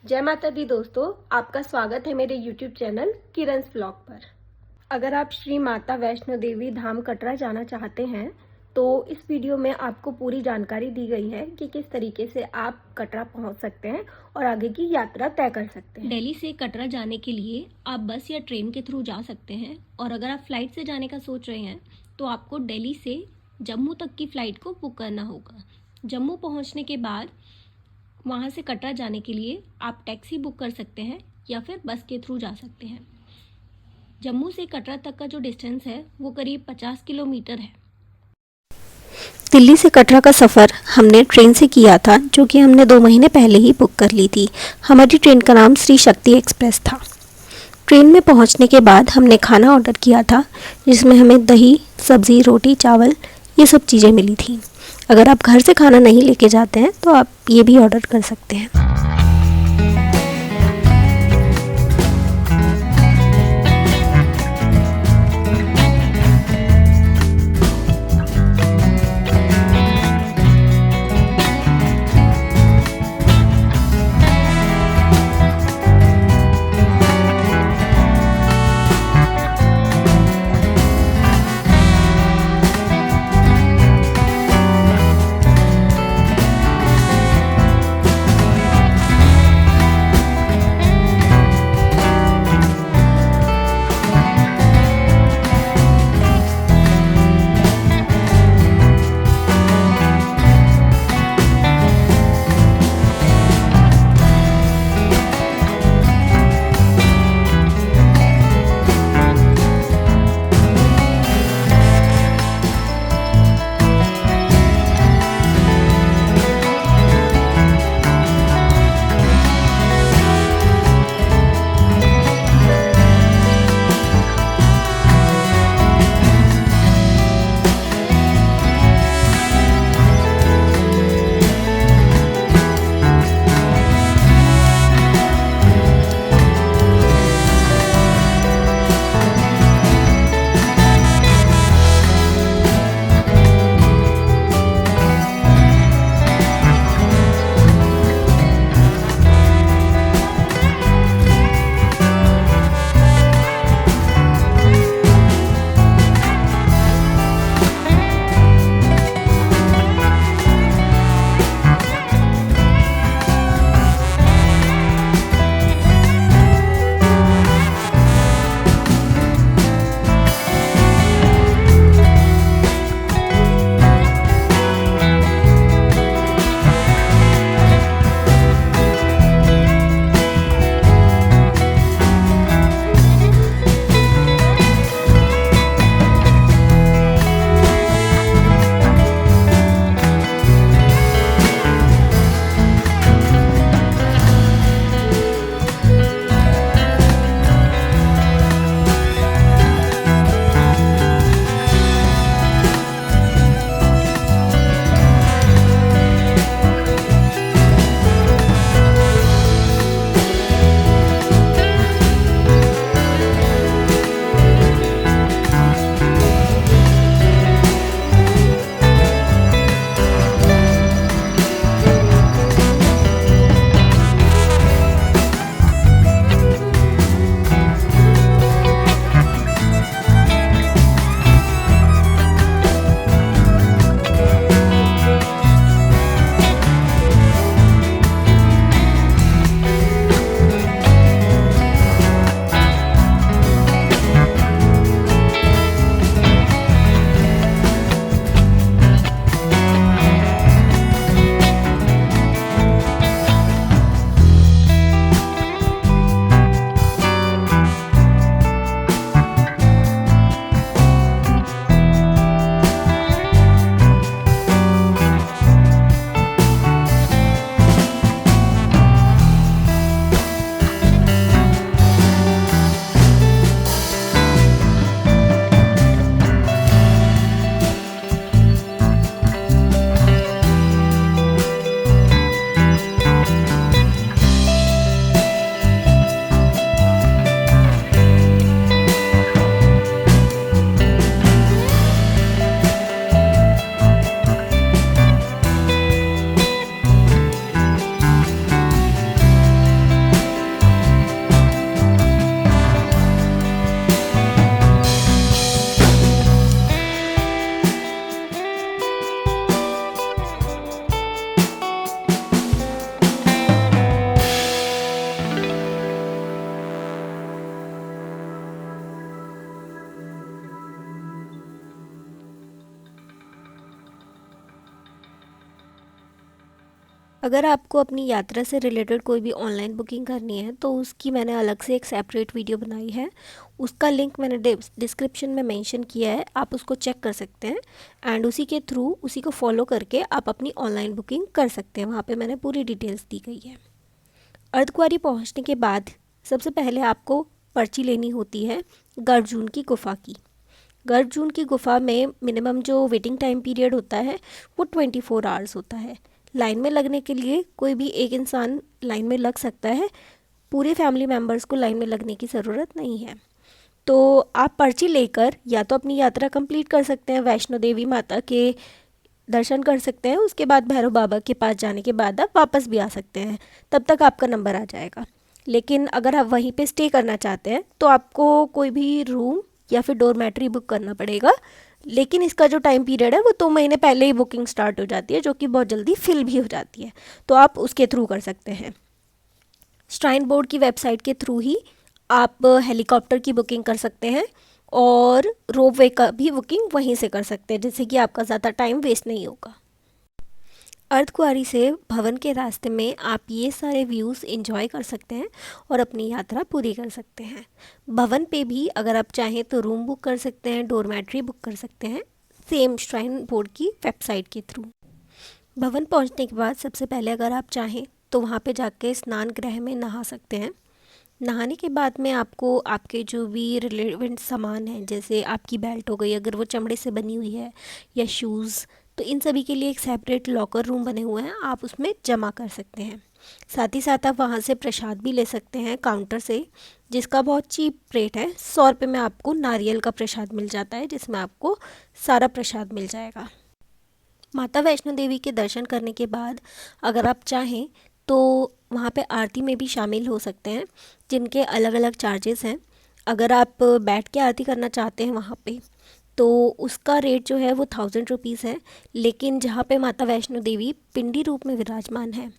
जय माता दी दोस्तों, आपका स्वागत है मेरे YouTube चैनल किरणस ब्लॉग पर। अगर आप श्री माता वैष्णो देवी धाम कटरा जाना चाहते हैं तो इस वीडियो में आपको पूरी जानकारी दी गई है कि किस तरीके से आप कटरा पहुंच सकते हैं और आगे की यात्रा तय कर सकते हैं। दिल्ली से कटरा जाने के लिए आप बस या ट्रेन के थ्रू जा सकते हैं, और अगर आप फ्लाइट से जाने का सोच रहे हैं तो आपको दिल्ली से जम्मू तक की फ़्लाइट को बुक करना होगा। जम्मू पहुंचने के बाद वहां से कटरा जाने के लिए आप टैक्सी बुक कर सकते हैं या फिर बस के थ्रू जा सकते हैं। जम्मू से कटरा तक का जो डिस्टेंस है वो करीब 50 किलोमीटर है। दिल्ली से कटरा का सफ़र हमने ट्रेन से किया था, जो कि हमने 2 महीने पहले ही बुक कर ली थी। हमारी ट्रेन का नाम श्री शक्ति एक्सप्रेस था। ट्रेन में पहुंचने के बाद हमने खाना ऑर्डर किया था, जिसमें हमें दही, सब्ज़ी, रोटी, चावल ये सब चीज़ें मिली थी। अगर आप घर से खाना नहीं लेके जाते हैं तो आप ये भी ऑर्डर कर सकते हैं। अगर आपको अपनी यात्रा से रिलेटेड कोई भी ऑनलाइन बुकिंग करनी है तो उसकी मैंने अलग से एक सेपरेट वीडियो बनाई है, उसका लिंक मैंने डिस्क्रिप्शन में मेंशन किया है, आप उसको चेक कर सकते हैं एंड उसी के थ्रू उसी को फॉलो करके आप अपनी ऑनलाइन बुकिंग कर सकते हैं। वहाँ पे मैंने पूरी डिटेल्स दी गई है। अर्धकुंवारी पहुँचने के बाद सबसे पहले आपको पर्ची लेनी होती है गर्भजून की गुफ़ा की। गर्भजून की गुफ़ा में मिनिमम जो वेटिंग टाइम पीरियड होता है वो 24 आवर्स होता है। लाइन में लगने के लिए कोई भी एक इंसान लाइन में लग सकता है, पूरे फैमिली मेम्बर्स को लाइन में लगने की ज़रूरत नहीं है। तो आप पर्ची लेकर या तो अपनी यात्रा कंप्लीट कर सकते हैं, वैष्णो देवी माता के दर्शन कर सकते हैं, उसके बाद भैरव बाबा के पास जाने के बाद आप वापस भी आ सकते हैं, तब तक आपका नंबर आ जाएगा। लेकिन अगर आप वहीं पे स्टे करना चाहते हैं तो आपको कोई भी रूम या फिर डोरमेट्री बुक करना पड़ेगा। लेकिन इसका जो टाइम पीरियड है वो 2 महीने पहले ही बुकिंग स्टार्ट हो जाती है, जो कि बहुत जल्दी फिल भी हो जाती है, तो आप उसके थ्रू कर सकते हैं। श्राइन बोर्ड की वेबसाइट के थ्रू ही आप हेलीकॉप्टर की बुकिंग कर सकते हैं और रोपवे का भी बुकिंग वहीं से कर सकते हैं, जिससे कि आपका ज़्यादा टाइम वेस्ट नहीं होगा। अर्धकुंवारी से भवन के रास्ते में आप ये सारे व्यूज़ एंजॉय कर सकते हैं और अपनी यात्रा पूरी कर सकते हैं। भवन पे भी अगर आप चाहें तो रूम बुक कर सकते हैं, डोरमेट्री बुक कर सकते हैं, सेम श्राइन बोर्ड की वेबसाइट के थ्रू। भवन पहुंचने के बाद सबसे पहले अगर आप चाहें तो वहाँ पे जाके स्नान गृह में नहा सकते हैं। नहाने के बाद में आपको आपके जो भी रिलेवेंट सामान हैं, जैसे आपकी बेल्ट हो गई अगर वो चमड़े से बनी हुई है, या शूज़, तो इन सभी के लिए एक सेपरेट लॉकर रूम बने हुए हैं, आप उसमें जमा कर सकते हैं। साथ ही साथ आप वहाँ से प्रसाद भी ले सकते हैं काउंटर से, जिसका बहुत चीप रेट है। 100 रुपये में आपको नारियल का प्रसाद मिल जाता है, जिसमें आपको सारा प्रसाद मिल जाएगा। माता वैष्णो देवी के दर्शन करने के बाद अगर आप चाहें तो वहाँ पे आरती में भी शामिल हो सकते हैं, जिनके अलग अलग चार्जेस हैं। अगर आप बैठ के आरती करना चाहते हैं वहाँ पे तो उसका रेट जो है वो 1000 रुपीज़ है। लेकिन जहाँ पे माता वैष्णो देवी पिंडी रूप में विराजमान है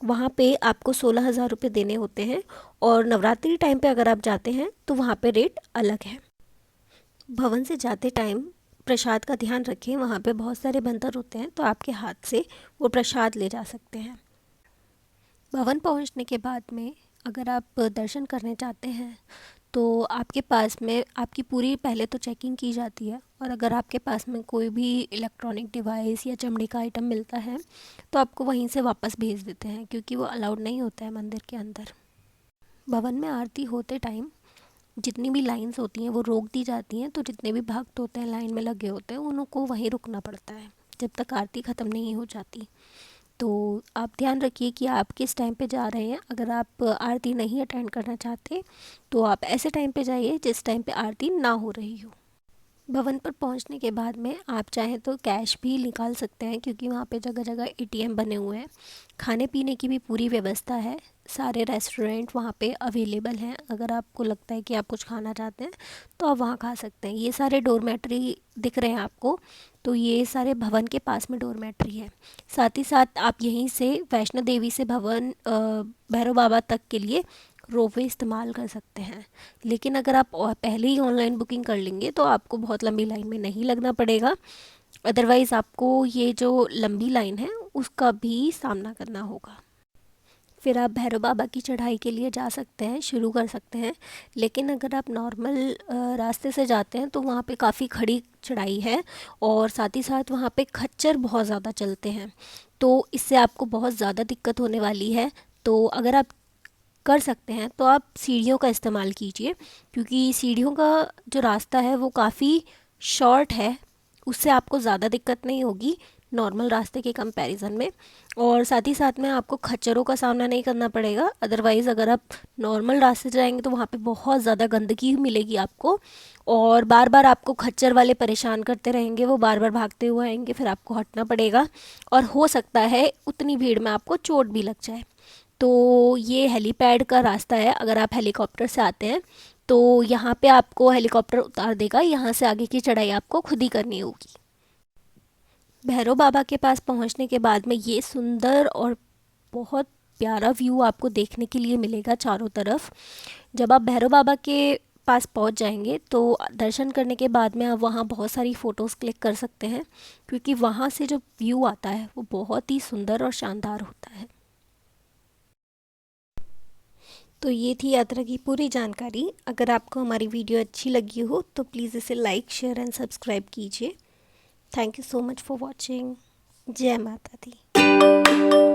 वहाँ पे आपको 16,000 रुपये देने होते हैं, और नवरात्रि टाइम पे अगर आप जाते हैं तो वहाँ पे रेट अलग है। भवन से जाते टाइम प्रसाद का ध्यान रखें, वहाँ पे बहुत सारे बंदर होते हैं, तो आपके हाथ से वो प्रसाद ले जा सकते हैं। भवन पहुँचने के बाद में अगर आप दर्शन करने चाहते हैं तो आपके पास में आपकी पूरी पहले तो चेकिंग की जाती है, और अगर आपके पास में कोई भी इलेक्ट्रॉनिक डिवाइस या चमड़े का आइटम मिलता है तो आपको वहीं से वापस भेज देते हैं, क्योंकि वो अलाउड नहीं होता है मंदिर के अंदर। भवन में आरती होते टाइम जितनी भी लाइंस होती हैं वो रोक दी जाती हैं, तो जितने भी भक्त होते हैं लाइन में लगे होते हैं उनको वहीं रुकना पड़ता है जब तक आरती ख़त्म नहीं हो जाती। तो आप ध्यान रखिए कि आप किस टाइम पे जा रहे हैं। अगर आप आरती नहीं अटेंड करना चाहते तो आप ऐसे टाइम पे जाइए जिस टाइम पे आरती ना हो रही हो। भवन पर पहुंचने के बाद में आप चाहें तो कैश भी निकाल सकते हैं, क्योंकि वहाँ पे जगह जगह एटीएम बने हुए हैं। खाने पीने की भी पूरी व्यवस्था है, सारे रेस्टोरेंट वहाँ पे अवेलेबल हैं। अगर आपको लगता है कि आप कुछ खाना चाहते हैं तो आप वहाँ खा सकते हैं। ये सारे डोरमेट्री दिख रहे हैं आपको, तो ये सारे भवन के पास में डोरमेट्री है। साथ ही साथ आप यहीं से वैष्णो देवी से भवन भैरव बाबा तक के लिए रोपवे इस्तेमाल कर सकते हैं। लेकिन अगर आप पहले ही ऑनलाइन बुकिंग कर लेंगे तो आपको बहुत लंबी लाइन में नहीं लगना पड़ेगा, अदरवाइज़ आपको ये जो लंबी लाइन है उसका भी सामना करना होगा। फिर आप भैरव बाबा की चढ़ाई के लिए जा सकते हैं, शुरू कर सकते हैं। लेकिन अगर आप नॉर्मल रास्ते से जाते हैं तो वहाँ पे काफ़ी खड़ी चढ़ाई है, और साथ ही साथ वहाँ पे खच्चर बहुत ज़्यादा चलते हैं, तो इससे आपको बहुत ज़्यादा दिक्कत होने वाली है। तो अगर आप कर सकते हैं तो आप सीढ़ियों का इस्तेमाल कीजिए, क्योंकि सीढ़ियों का जो रास्ता है वो काफ़ी शॉर्ट है, उससे आपको ज़्यादा दिक्कत नहीं होगी नॉर्मल रास्ते के कंपैरिजन में। और साथ ही साथ में आपको खच्चरों का सामना नहीं करना पड़ेगा। अदरवाइज़ अगर आप नॉर्मल रास्ते से जाएंगे तो वहाँ पे बहुत ज़्यादा गंदगी मिलेगी आपको, और बार बार आपको खच्चर वाले परेशान करते रहेंगे, वो बार बार भागते हुए आएंगे, फिर आपको हटना पड़ेगा, और हो सकता है उतनी भीड़ में आपको चोट भी लग जाए। तो ये हेलीपैड का रास्ता है, अगर आप हेलीकॉप्टर से आते हैं तो यहाँ पे आपको हेलीकॉप्टर उतार देगा, यहाँ से आगे की चढ़ाई आपको खुद ही करनी होगी। भैरव बाबा के पास पहुँचने के बाद में ये सुंदर और बहुत प्यारा व्यू आपको देखने के लिए मिलेगा चारों तरफ। जब आप भैरव बाबा के पास पहुंच जाएंगे तो दर्शन करने के बाद में आप वहां बहुत सारी फ़ोटोज़ क्लिक कर सकते हैं, क्योंकि वहां से जो व्यू आता है वो बहुत ही सुंदर और शानदार होता है। तो ये थी यात्रा की पूरी जानकारी। अगर आपको हमारी वीडियो अच्छी लगी हो तो प्लीज़ इसे लाइक, शेयर एंड सब्सक्राइब कीजिए। Thank you so much for watching. जय माता दी।